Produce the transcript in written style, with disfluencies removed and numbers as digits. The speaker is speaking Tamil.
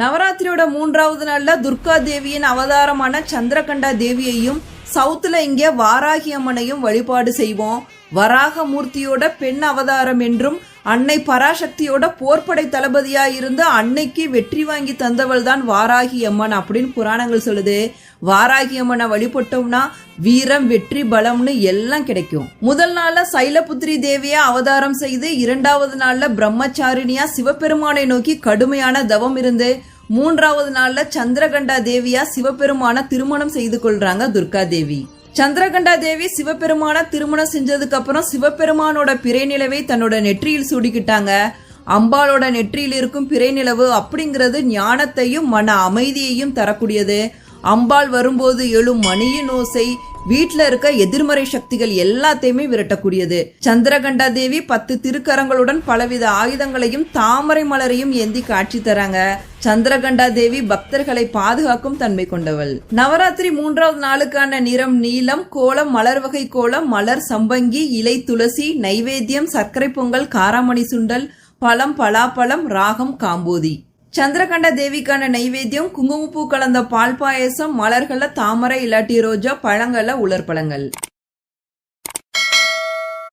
நவராத்திரியோட 3வது நாள்ல துர்கா தேவியின் அவதாரமான சந்திரகண்டா தேவியையும் சவுத்துல இங்கே வாராகி அம்மனையும் வழிபாடு செய்வோம். வராக மூர்த்தியோட பெண் அவதாரம் என்றும் அன்னை பராசக்தியோட போர்ப்படை தளபதியா இருந்து அன்னைக்கு வெற்றி வாங்கி தந்தவள் தான் வாராகி அம்மன் அப்படின்னு புராணங்கள் சொல்லுது. வாராகி அம்மனை வழிபட்டோம்னா வீரம், வெற்றி, பலம்னு எல்லாம் கிடைக்கும். முதல் நாள்ல சைலபுத்திரி தேவியா அவதாரம் செய்து 2வது நாள்ல பிரம்மச்சாரிணியா சிவபெருமானை நோக்கி கடுமையான தவம் இருந்து 3வது நாள்ல சந்திரகண்டா தேவியா சிவபெருமான திருமணம் செய்து கொள்றாங்க துர்கா தேவி. சந்திரகண்டா தேவி சிவபெருமான திருமணம் செஞ்சதுக்கு அப்புறம் சிவபெருமானோட பிறை நிலவை தன்னோட நெற்றியில் சூடிக்கிட்டாங்க. அம்பாளோட நெற்றியில் இருக்கும் பிறை நிலவு அப்படிங்கிறது ஞானத்தையும் மன அமைதியையும் தரக்கூடியது. அம்பாள் வரும்போது எழும் மணியின் ஓசை வீட்டுல இருக்க எதிர்மறை சக்திகள் எல்லாத்தையுமே விரட்டக்கூடியது. சந்திரகண்டா தேவி 10 திருக்கரங்களுடன் பலவித ஆயுதங்களையும் தாமரை மலரையும் ஏந்தி காட்சி தராங்க. சந்திரகண்டா தேவி பக்தர்களை பாதுகாக்கும் தன்மை கொண்டவள். நவராத்திரி 3வது நாளுக்கான நிறம் நீலம், கோலம் மலர் வகை கோலம், மலர் சம்பங்கி, இலை துளசி, நைவேத்தியம் சர்க்கரை பொங்கல், காராமணி சுண்டல், பழம் பலாப்பழம், ராகம் காம்போதி. சந்திரகண்டா தேவிக்கான நைவேத்தியம் குங்குமப்பூ கலந்த பால் பாயசம், மலர்கள தாமரை இல்லாட்டி ரோஜா, பழங்கள உலர் பழங்கள்.